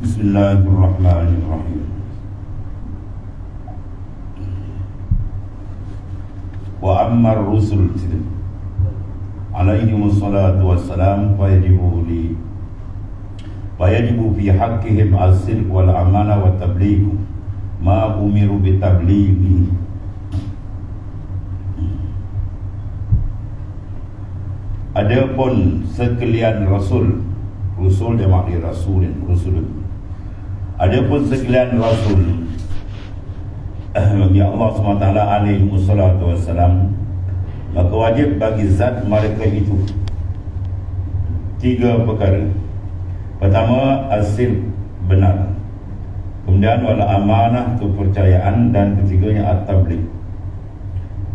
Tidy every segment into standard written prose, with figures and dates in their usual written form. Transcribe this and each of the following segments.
Bismillahirrahmanirrahim. Wa amma ar-rusul alaihimus salatu wassalam fayajibu fi haqqihim as-sidq wal amana wat tabligh ma umiru bi tablighi. Adapun sekalian rasul dia maknai rasulin. Adapun sekalian rasul bagi Allah SWT alaihi wassalatu wassalam, maka wajib bagi zat mereka itu 3 perkara. Pertama, as-sidq, benar. Kemudian wal amanah, kepercayaan. Dan ketiganya at-tabligh.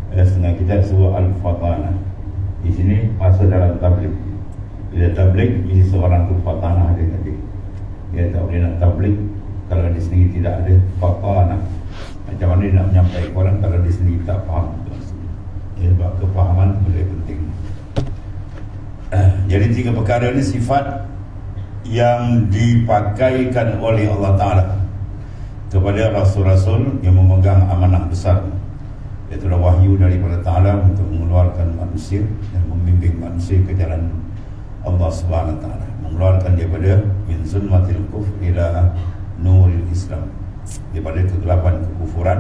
Setengah kita sebut al-fatanah. Di sini masuk dalam tabligh. Bila tabligh, ini seorang tu fatanah dia tadi. Dia tak boleh nak tabligh kalau di sini tidak ada fatanah. Macam mana dia nak menyampaikan orang kalau di sini tak faham. Sebab kefahaman benda penting. Jadi 3 perkara ini sifat yang dipakaikan oleh Allah Ta'ala kepada rasul-rasul yang memegang amanah besar, iaitu wahyu daripada Ta'ala untuk mengeluarkan manusia dan membimbing manusia ke jalan Allah Subhanahu Wa Ta'ala, mengeluarkan daripada min zulmatil kufr ila nuril Islam, daripada kegelapan kekufuran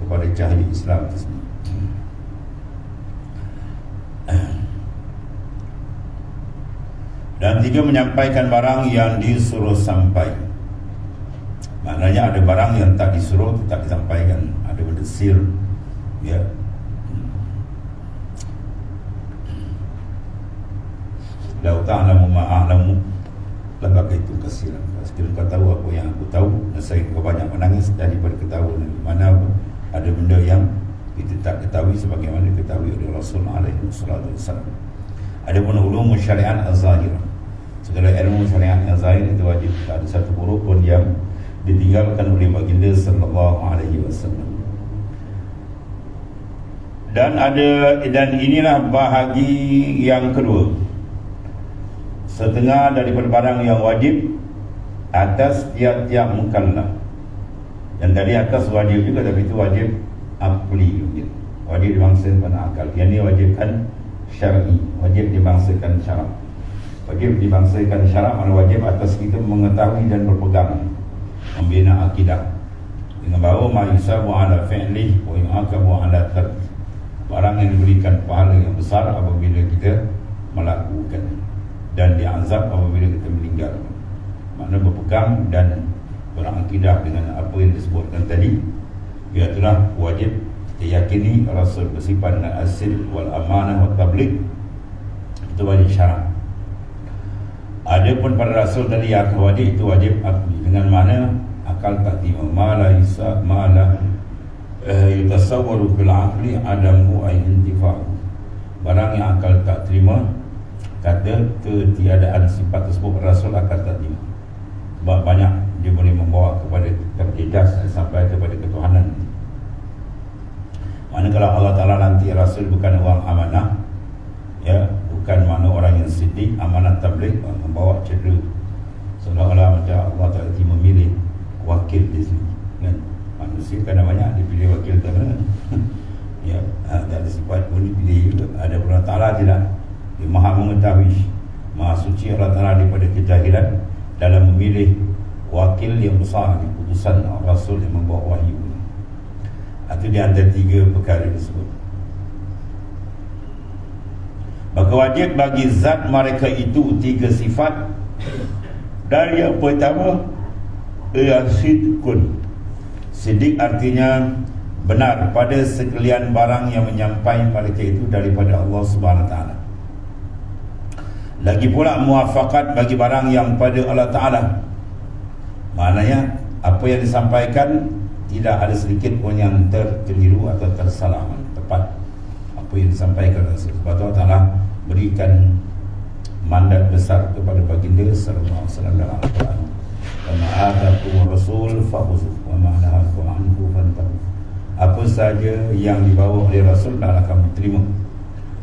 kepada cahaya Islam tersebut. Dan 3, menyampaikan barang yang disuruh sampai. Maknanya ada barang yang tak disuruh tak disampaikan, ada benda sir, ya. Lau ta'lamu ma'a'lamu labaka itu kasiran. Sekiranya kau tahu apa yang aku tahu, saya kau banyak menangis daripada ketahuan. Mana ada benda yang kita tak ketahui sebagaimana ketahui oleh Rasul alaihi wasallam. Ada pun ulum syariat az-zahirah, segala ilmu syariat yang zahir itu wajib. Tak ada satu huruf pun yang ditinggalkan oleh baginda sallallahu alaihi wasallam. Dan inilah bahagi yang kedua, setengah daripada barang yang wajib atas tiap-tiap mukallaf. Dan dari atas wajib juga, tapi itu wajib akli, wajib dibangsakan akal. Yang ini wajibkan syar'i, wajib dibangsakan syarak. Wajib dibangsakan syarak, mana wajib atas kita mengetahui dan berpegang, membina akidah dengan bahawa ma yusabu ala fi'li wa yu'aqabu ala tark. Barang yang diberikan pahala yang besar apabila kita melakukan, dan diazab apabila kita meninggal. Makna berpegang dan berakidah dengan apa yang disebutkan tadi, iaitulah wajib kita yakini Rasul bersifat dengan as-sidq wal amanah wat tabligh. Itu wajib syarak. Adapun pada Rasul tadi yang wajib, itu wajib akli, dengan mana akal tak terima. Ma'ala yutasawwaru fil aqli adamu ay intifa'u. Barang yang akal tak terima, kata ketiadaan sifat tersebut, Rasul akan tak terima. Sebab banyak dia boleh membawa kepada terjejas sampai kepada ketuhanan. Mana kalau Allah Ta'ala nanti Rasul bukan orang amanah, ya, bukan mana orang yang siddiq, amanah tabligh, membawa cedera, seolah-olah macam Allah Ta'ala memilih wakil di sini, kan? Manusia kan banyak dipilih wakil Ta'ala. Ya, tak ada sifat pun dipilih juga. Ada Allah Ta'ala tidak. Dia maha mengetahui, maha suci Allah Ta'ala daripada kejahilan dalam memilih wakil yang besar di putusan Rasul yang membawa wahyu. Itu di antara 3 perkara tersebut. Maka wajib bagi zat mereka itu 3 sifat. Dari yang pertama, sidqun. Siddiq artinya benar pada sekalian barang yang menyampaikan mereka itu daripada Allah Subhanahu Wa Taala. Lagi pula muwafaqat bagi barang yang pada Allah Ta'ala. Maknanya apa yang disampaikan tidak ada sedikit pun yang terkeliru atau tersalah, tepat apa yang disampaikan Rasul. Sebab Allah Ta'ala berikan mandat besar kepada baginda sallallahu alaihi wasallam dalam Al-Quran. Kama atakum rasul fakhudhu wa ma nahakum anhu fantahu. Apa saja yang dibawa oleh Rasul adalah kamu terima,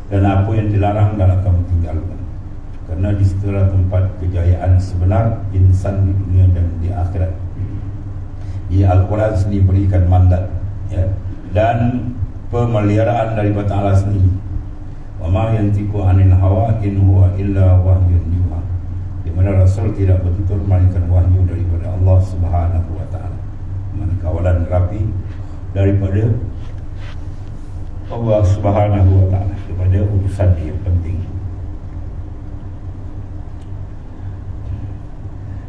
dan apa yang dilarang adalah kamu tinggalkan. Kerana di situlah tempat kejayaan sebenar insan di dunia dan di akhirat. Di Al-Quran sendiri berikan mandat, ya, dan pemeliharaan daripada Allah sendiri. Wa ma yantiqu 'anil hawa in huwa illa wahyun yuha. Di mana Rasul tidak bertutur melainkan wahyu daripada Allah Subhanahu wa taala. Mana kawalan rapi daripada Allah Subhanahu wa taala kepada urusan yang penting.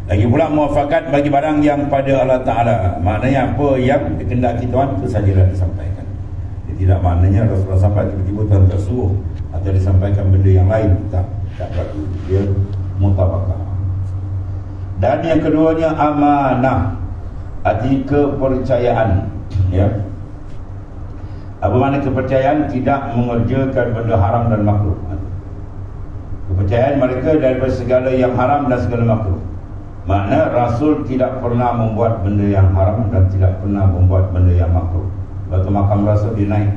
Lagi pula muafakat bagi barang yang pada Allah Ta'ala. Maknanya apa yang dikehendaki Tuhan itu sajalah disampaikan. Dia tidak maknanya Rasulullah sampai tiba-tiba Tuhan tak suruh atau disampaikan benda yang lain. Tak berlaku. Dia mutabakah. Dan yang keduanya amanah, arti kepercayaan, ya. Apa makna kepercayaan? Tidak mengerjakan benda haram dan makruh. Kepercayaan mereka daripada segala yang haram dan segala makruh. Makna Rasul tidak pernah membuat benda yang haram dan tidak pernah membuat benda yang makruh. Waktu makam Rasul dia naik,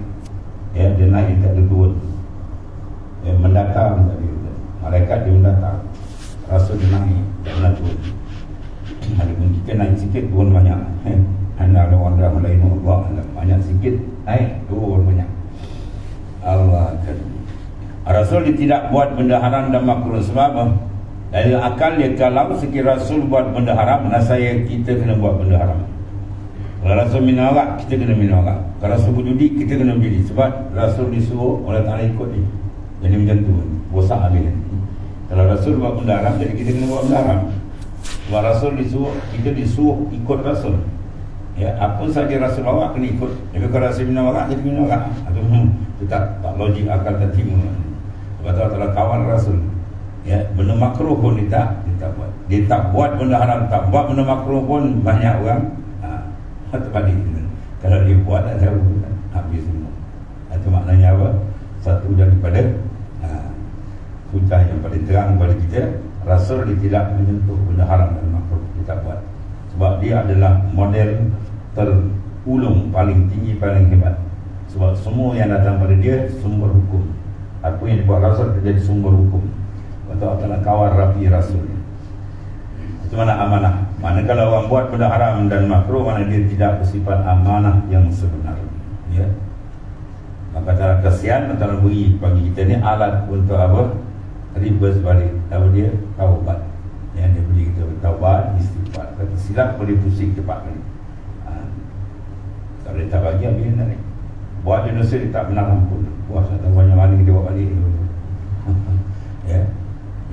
ya, dia naik, dia tak ada turun, ya, mendatang tadi, malaikat dia mendatang, Rasul dia naik, tak pernah turun. Ada pun kita naik sikit, turun banyak. Anda ada wanda lain Allah, banyak sikit, naik, turun banyak. Allah akan. Rasul dia tidak buat benda haram dan makruh. Sebab apa? Dari akal dia, kalau sekiranya Rasul buat benda haram, nasaya kita kena buat benda haram. Kalau Rasul minum arak, kita kena minum arak. Kalau Rasul berjudi, kita kena berjudi. Sebab Rasul disuruh oleh Ta'ala ikut dia. Jadi macam tu, bosak habis. Kalau Rasul buat benda haram, jadi kita kena buat benda haram. Sebab Rasul disuruh, kita disuruh ikut Rasul. Ya, apa saja Rasul bawa kena ikut. Jadi kalau Rasul minum arak, jadi minum arak. Itu tak logik akal tak timbul. Sebab tu Allah kawan Rasul. Ya, benda makruh pun dia tak buat. Dia tak buat benda haram, tak buat benda makruh pun banyak orang terbalik. Kalau dia buat tak tahu, habis semua. Itu maknanya apa? Satu daripada hujah yang paling terang kepada kita, Rasul dia tidak menyentuh benda haram dan makruh, dia tak buat. Sebab dia adalah model terulung, paling tinggi, paling hebat. Sebab semua yang datang pada dia sumber hukum. Apa yang dibuat Rasul itu jadi sumber hukum. Atau akan kawal rapi Rasul. Itu mana amanah. Mana kalau orang buat benda haram dan makruh, mana dia tidak bersifat amanah yang sebenar, ya. Maka cara kesian antara beri bagi kita ni alat untuk apa? Reverse balik. Apa dia? Taubat. Yang dia beri kita bertaubat, istighfar. Kata silap boleh pusing cepat kali. Kalau dia tak bagi, habis nak ni. Buat dia dosa, dia tak benar ampun. Puas atau banyak kali dia buat balik. Ya.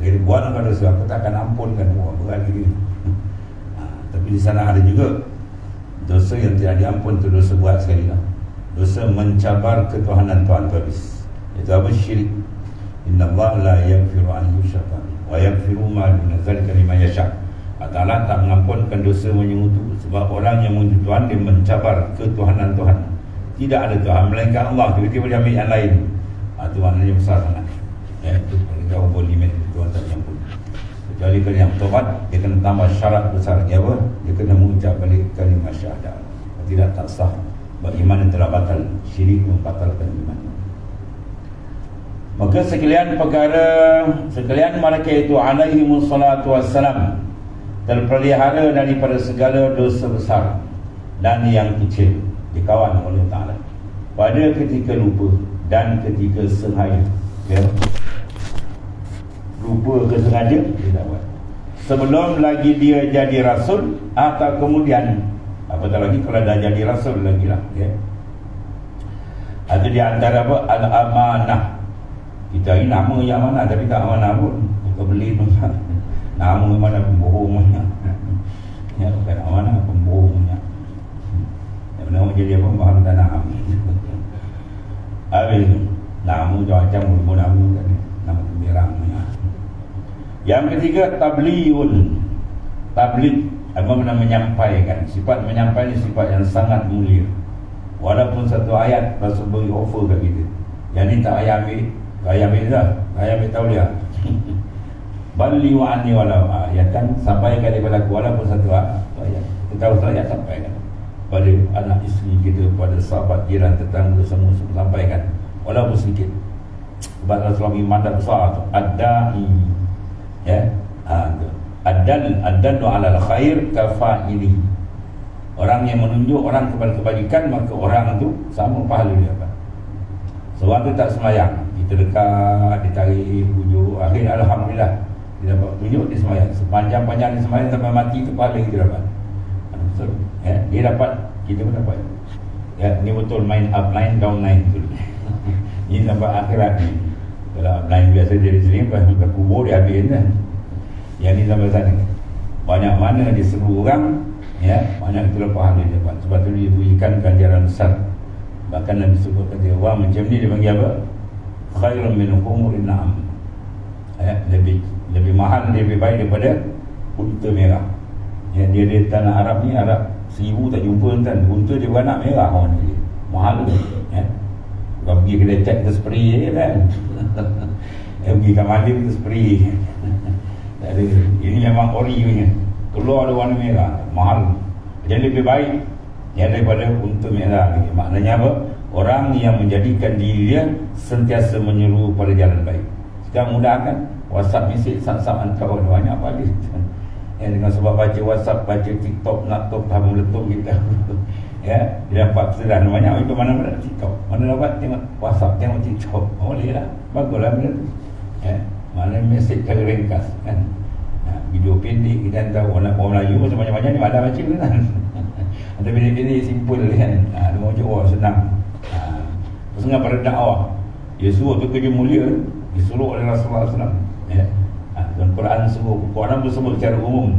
Jadi buat dengan dosa, aku takkan ampunkan. Wah, berat lagi. Tapi di sana ada juga dosa yang tidak diampun. Itu dosa buat sekali lah. Dosa mencabar ketuhanan Tuhan tu habis. Itu apa? Syirik. Inna Allah la yaghfiru an yushraka wa yaghfiru ma duna dzalika liman yasha. Allah tak mengampunkan dosa menyemutu. Sebab orang yang menyemutu Tuhan, dia mencabar ketuhanan Tuhan. Tidak ada Tuhan melainkan Allah. Tiba-tiba dia ambil yang lain. Itu maknanya besar sangat. Ya, itu jauh limit Tuhan tak nyampun. Kecuali kalau yang tobat, dia kena tambah syarat besar. Dia apa? Dia kena mengucap balik kalimah syahadah. Tidak tak sah. Beriman yang telah batal, syirik membatalkan iman. Maka sekalian perkara, sekalian mereka itu alaihimus salatu wassalam terpelihara daripada segala dosa besar dan yang kecil, dikawan oleh Ta'ala pada ketika lupa dan ketika sengaja. Ya. Lupa ke sengaja, dia tak buat. Sebelum lagi dia jadi Rasul atau kemudian, apatah lagi kalau dah jadi Rasul lagi lah, ya. Ada di antara apa? Al-amanah. Kita ini nama yang mana, tapi tak amanah pun. Kita beli pun nama mana pembohongnya. Ya, bukan amanah, pembohongnya. Yang nama jadi apa? Bahan tanah. Habis nama macam mulut nama kan, nama pemirangnya. Yang ketiga, tabliun. Tabligh, apa makna menyampaikan. Sifat menyampaikan ni sifat yang sangat mulia. Walaupun satu ayat Rasul beri offer kat kita, yang ni tak payah ambil, payah ambil dah, payah ambil tahu dia. Balli wa anni walau ayatan, sampaikan daripada aku walaupun satu ayat. Kita tahu satu ayat, sampaikan pada anak isteri kita, pada sahabat, jiran, tetangga, semua sampaikan walaupun sedikit. Sebab Rasulullah mandat besar tu, ad-da'i Ya, ad-dallu 'alal khair kafa'ili. Orang yang menunjuk orang kepada kebajikan, maka orang itu sama pahala dia. Seorang tu tak semayang, kita dekat, ditarik hujung, akhir alhamdulillah dia dapat tunjuk, dia semayang. Sepanjang-panjang dia semayang sampai mati tu pahala kita dapat. Betul. Ya, dia dapat, kita pun dapat. Ya, ni betul main upline downline tu. Ini sampai akhirat ni. Kalau upline biasa jadi sering, lepas ke kubur dia habis kan. Yang ni sampai sana. Banyak mana dia seru orang, ya, banyak itulah pahala dia dapat. Sebab tu dia berikan ganjaran besar. Bahkan Nabi sebut kata orang macam ni dia panggil apa? Khairun min humurin na'am. Ya, lebih mahal, lebih baik daripada unta merah. Ya, dia di tanah Arab ni, Arab 1000 tak jumpa kan. Unta dia beranak merah orang ni. Mahal tu. Ya. Kau pergi kedai cat ke spray je kan. Pergi kat Malim ke spray. Tak ada. Ini memang ori punya. Keluar ada warna merah. Mahal. Jadi lebih baik ya daripada unta merah ni. Maknanya apa? Orang yang menjadikan diri dia sentiasa menyeru pada jalan baik. Sekarang mudah kan? WhatsApp mesej sat-sat hantar orang banyak apa dia. Ya, dengan sebab baca WhatsApp, baca TikTok, nak top dah meletup kita. Ya, dia dapat kesedaran banyak. Itu mana-mana TikTok, mana dapat tengok WhatsApp, tengok TikTok. Boleh lah, baguslah benda tu. Ya, mana mesej cara ringkas kan. Video pendek kita hantar orang Melayu macam banyak-banyak ni ada baca kan. Ada pendek-pendek simple kan. Dia macam orang senang. Senang pada dakwah. Dia suruh tu kerja mulia, disuruh oleh Rasulullah SAW. Ya. Dan Quran suruh, Quran bersebut secara umum.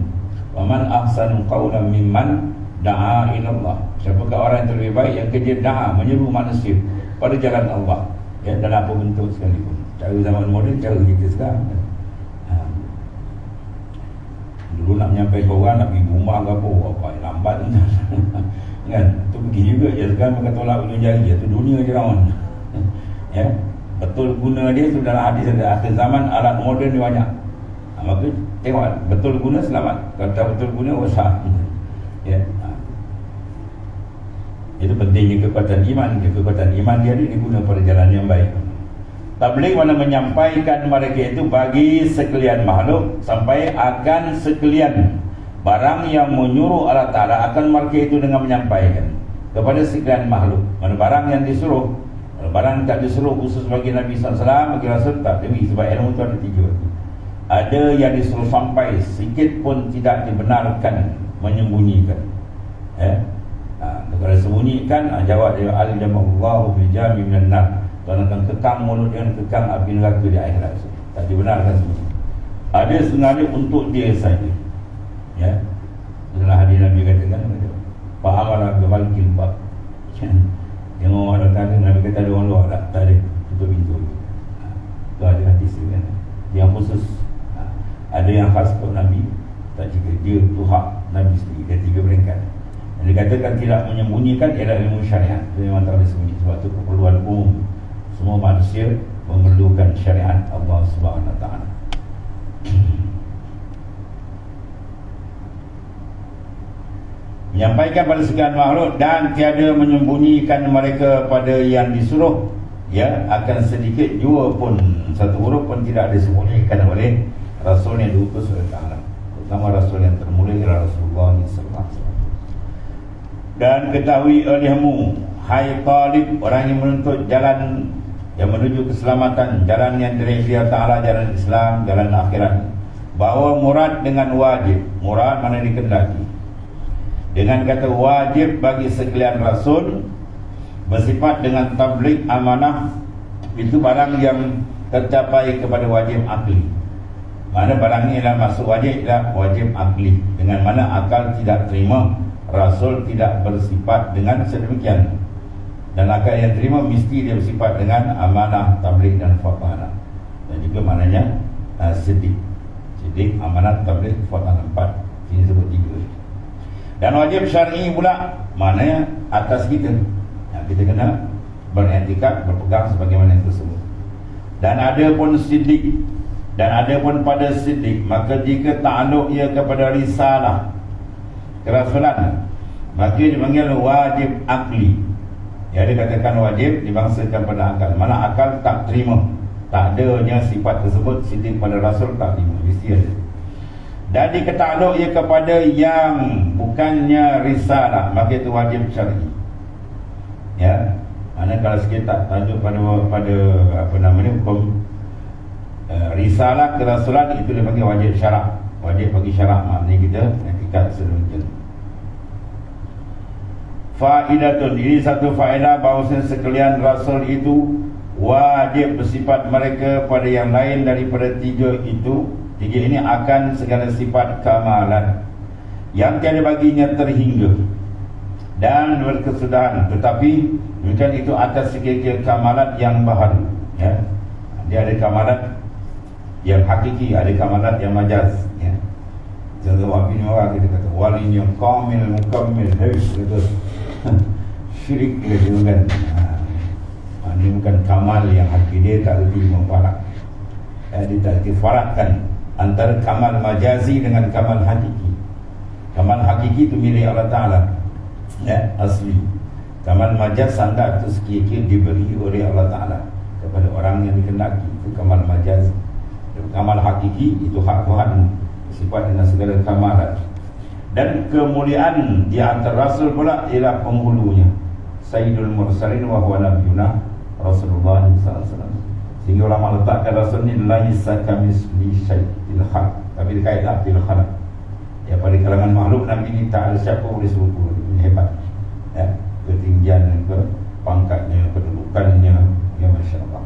Wa man ahsanu qawlan mimman da'a ila Allah. Siapakah orang yang terlebih baik yang kerja da'a, menyeru manusia pada jalan Allah. Ya, dalam apa bentuk sekalipun. Cara zaman moden, cara kita sekarang. Dulu nak menyampaikan orang, nak pergi rumah ke apa lambat kan, tu pergi juga je. Sekarang mereka tolak ujung jari je, tu dunia je rawan. Ya, betul guna dia tu dalam hadis ada, akhir zaman alat moden ni banyak. Maka tengok, betul guna selamat, kalau tak betul guna rosak. Ya, itu pentingnya kekuatan iman. Kekuatan iman dia ni diguna pada jalan yang baik. Tabligh mana menyampaikan mereka itu bagi sekalian makhluk, sampai akan sekalian barang yang menyuruh Allah Ta'ala akan mereka itu dengan menyampaikan kepada sekalian makhluk. Mana barang yang disuruh, barang tak disuruh khusus bagi Nabi SAW, bagi Rasul tak. Demi sebab ilmu itu ada 3. Ada yang disuruh sampai, sikit pun tidak dibenarkan menyembunyikan. Kalau sembunyikan, jawab dia alijamallahu bijami minan nar. Tuhan akan kekang mulut dengan kekang api neraka di akhirat. Tak dibenarkan semua. Ada sengaja untuk dia saja. Ya. Setelah hadis Nabi katakan, fa'amara biwalkil bab. Tengok orang kata, Nabi kata ada orang luar tak ada, tutup pintu. Itu ada hadis kan. Yang khusus, ada yang khas untuk Nabi, tak juga dia tu hak Nabi sendiri. Dia 3 peringkat. Yang dikatakan tidak menyembunyikan ialah ilmu syariat. Itu memang tak boleh sembunyi. Sebab itu keperluan umum. Semua manusia memerlukan syariat Allah Subhanahu Wa Taala. Menyampaikan pada sekalian makhluk dan tiada menyembunyikan mereka pada yang disuruh. Ya, akan sedikit jua pun, satu huruf pun tidak disembunyikan oleh Rasul yang diutus oleh Allah. Terutama Rasul yang termulia ialah Rasulullah SAW. Dan ketahui olehmu, hai talib, orang yang menuntut jalan yang menuju keselamatan, jalan yang dari Allah Ta'ala, jalan Islam, jalan akhirat, bahawa murad dengan wajib, murad mana dikendaki dengan kata wajib bagi sekalian Rasul bersifat dengan tabligh amanah, itu barang yang tercapai kepada wajib akli. Mana barang ini adalah masuk wajib, ialah wajib akli, dengan mana akal tidak terima. Rasul tidak bersifat dengan sedemikian, dan akal yang terima mesti dia bersifat dengan amanah, tabligh dan fatanah. Dan juga maknanya siddiq, amanah, tabligh, fatanah. 4. Sini sebut 3. Dan wajib syar'i pula, maknanya atas kita. Kita kena beriktikad, berpegang sebagaimana yang tersebut. Dan ada pun siddiq, dan ada pun pada siddiq, maka jika ta'alluq ia kepada risalah, kerasulan, maka dipanggil wajib akli. Ya, dia katakan wajib dibangsakan pada akal. Mana akal tak terima Tak adanya sifat tersebut, sidik pada Rasul tak terima, mesti ada. Dan diketakluk ia kepada yang bukannya risalah, maka itu wajib syar'i. Ya, mana kalau sikit tak tajuk pada apa namanya hukum risalah kerasulan, itu dia panggil wajib syarak. Wajib bagi syarak, maknanya kita hakikat sedemikian. Faidatun, ini satu faedah bahawa sekalian Rasul itu wajib bersifat mereka pada yang lain daripada tiga itu. Tiga ini akan segala sifat kamalan yang tiada baginya terhingga dan berkesudahan, tetapi bukan itu atas sekira-kira kamalan yang baharu, ya. Dia ada kamalan yang hakiki, ada kamalan yang majaz, ya. Contoh wabi ni orang kita kata wali yang kamil mukammil habis itu syirik gitu kan. Ini bukan kamal yang hakiki, dia tak lebih memfarak. Dia tak difarakkan antara kamal majazi dengan kamal hakiki. Kamal hakiki itu milik Allah Ta'ala, ya, asli. Kamal majaz sandar itu sekira-kira diberi oleh Allah Ta'ala kepada orang yang dikehendaki, itu kamal majaz. Kamal hakiki itu hak Tuhan, sifat dengan segala kamalan. Dan kemuliaan di antara Rasul pula ialah penghulunya, Sayyidul Mursalin wa huwa nabiyuna Rasulullah SAW. Sehingga ulama letakkan Rasul ni laisa kamisli syai'il haq, tapi dikaitlah bil khalaq. Ya, pada kalangan makhluk Nabi ni tak ada siapa boleh serupa. Ini hebat, ya, ketinggian, pangkatnya, kedudukannya, ya, Masya Allah.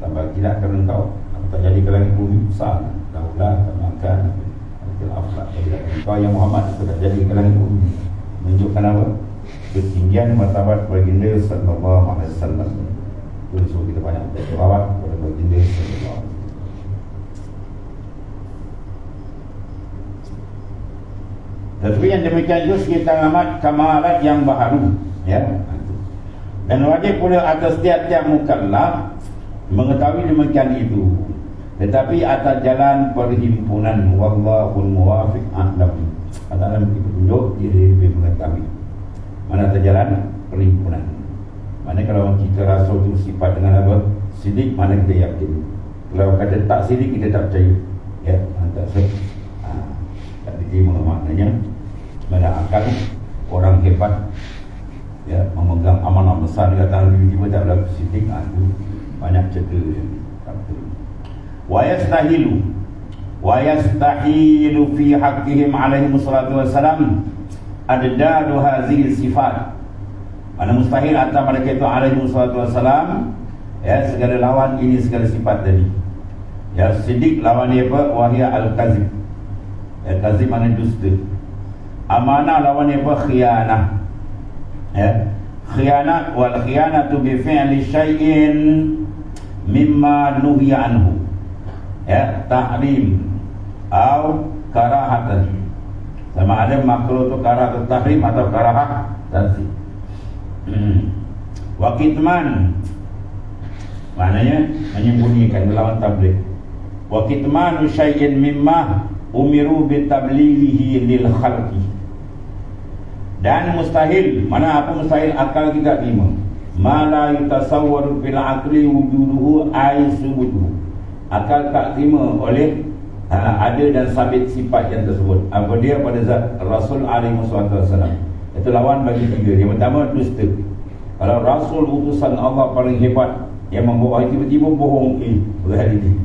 Tambah tidak kerana kau tak jadi ke langit bumi besar, daulah makan al-aflaq. Kau yang Muhammad tak jadi ke langit bumi, menunjukkan apa? Ketinggian martabat baginda sallallahu alaihi wasallam. Itu suruh kita banyak berselawat kepada baginda sallallahu alaihi wasallam. Tetapi yang demikian itu sekitar amat kamalat yang baharu, ya. Dan wajib pula atas tiap-tiap mukallaf mengetahui demikian itu, tetapi atas jalan perhimpunan. Wallahul muwafiq a'lam. Dalam petunjuk dia lebih mengetahui mana atas jalan perhimpunan. Mana kalau kita Rasul itu sifat dengan apa? Sidik, mana kita yakin. Kalau kata tak sidik, kita tak percaya, ya, tak sah. Tak diterima maknanya. Mana akal orang hebat, ya, memegang amanah besar di atas tiba-tiba tak berlaku sidik, itu banyak cerita yang tak betul. Wa yastahilu fi haqqihim alaihi wassalatu wassalam adadu hazihi sifat. Mana mustahil atas mereka itu alaihi wassalatu wassalam, ya, segala lawan ini segala sifat tadi. Ya, sidik lawan dia apa? Wahia al-kazib. Ya, kazib mana dusta. Amanah lawan dia apa? Khianah. Ya, khianat wal khianatu bi fi'li syai'in mimma nuhiya anhu, ya, tahrim atau karahatan. Sama ada makruh tu karahat tahrim atau karahat tanzih. Wa kitman maknanya menyembunyikan, melawan tabligh. Wa kitmanu syai'in mimma umiru bi tablighihi lil khalqi. Dan mustahil, mana apa mustahil akal kita terima. Ma la yutasawwaru bil aqli wujuduhu ay subutuhu. Akal tak terima oleh ada dan sabit sifat yang tersebut. Apa dia pada zat Rasul alaihi wasallam. Itu lawan bagi tiga. Yang pertama dusta. Kalau Rasul utusan Allah paling hebat yang membawa tiba-tiba bohong, berhari ini,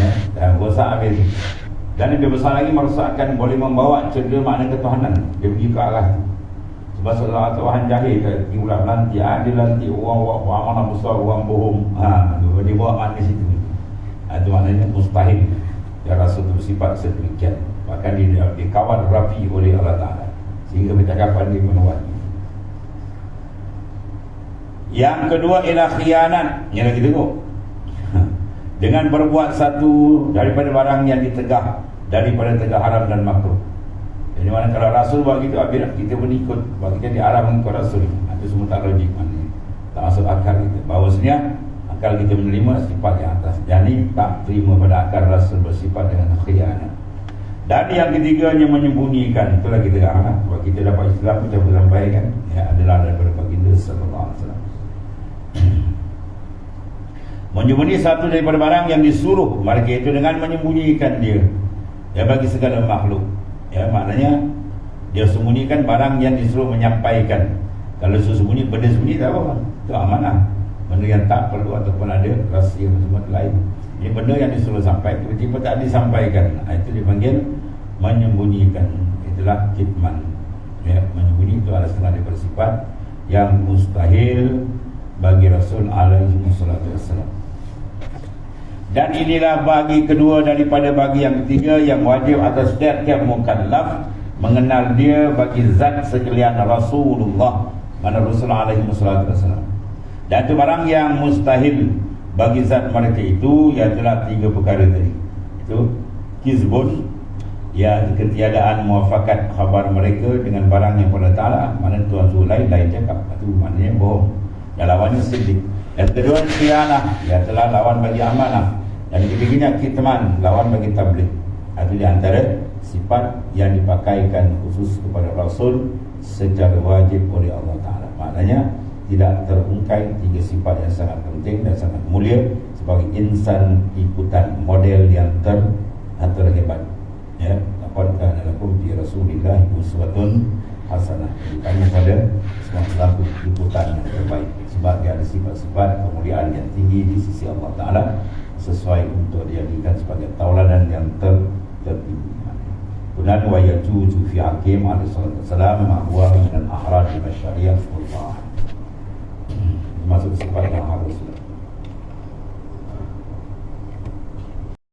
ya, dan rosak habis. Dan lebih besar lagi merosakkan, boleh membawa cedera makna ketuhanan. Dia pergi ke arah sebab setelah Tuhan jahil ke ulang nanti ada nanti orang amanah besar, orang bohong, dia bawa makna situ. Itu maknanya mustahil ya Rasul bersifat sedemikian. Bahkan dia dikawal rapi oleh Allah Ta'ala sehingga percakapan dia menuat. Yang kedua ialah khianat. Yang lagi tengok dengan berbuat satu daripada barang yang ditegah, daripada tegah haram dan makruh. Jadi mana kalau Rasul buat gitu, kita pun ikut. Sebab kita diarah mengikut Rasul. Itu semua tak logik, maknanya tak masuk akal kita. Bahawasanya akal kita menerima sifat yang atas, jadi tak terima pada akal Rasul bersifat dengan khianat. Dan yang ketiganya menyembunyikan. Itulah kita kata, sebab kita dapat Islam, kita bersampaikan, ya, adalah daripada baginda sallallahu alaihi wasallam. Menyembunyi satu daripada barang yang disuruh mereka itu dengan menyembunyikan dia, ya, bagi segala makhluk. Ya, maknanya dia sembunyikan barang yang disuruh menyampaikan. Kalau disuruh sembunyi, benda sembunyi tak apa, itu amanah. Benda yang tak perlu ataupun ada rahsia semua lain. Ini benda yang disuruh sampai tiba-tiba tak disampaikan, itu dipanggil menyembunyikan. Itulah kitman. Ya, menyembunyi itu adalah setengah daripada sifat yang mustahil bagi Rasul alaihi wassalam. Dan inilah bagi kedua daripada bagi yang ketiga yang wajib atas setiap mukallaf mengenal dia bagi zat sekalian Rasulullah, mana Rasul alaihi wasallam. Dan itu barang yang mustahil bagi zat mereka itu, ialah tiga perkara tadi. Itu kizbun, ya, ketiadaan muafakat khabar mereka dengan barang yang pada Ta'ala, mana Tuhan suruh lain cakap, itu maknanya bohong. Dan lawannya siddiq. Dan kedua khianah, ya, telah lawan bagi amanah. Dan ketiganya kitman, lawan bagi tabligh. Itu di antara sifat yang dipakaikan khusus kepada Rasul secara wajib oleh Allah Ta'ala. Maknanya tidak terungkai tiga sifat yang sangat penting dan sangat mulia sebagai insan ikutan, model yang terhebat. Ya, laqad kana lakum fi Rasulillah uswatun hasanah. Bukannya pada semua pelaku ikutan yang terbaik, sebab dia ada sifat-sifat kemuliaan yang tinggi di sisi Allah Ta'ala, sesuai untuk dijadikan sebagai tauladan yang tertinggi. Kemudian wa yajuzu fi hakim alaihi salam ma huwa min al-ahrad al-bashariyah wal ta'ah. Masuk sifat yang harus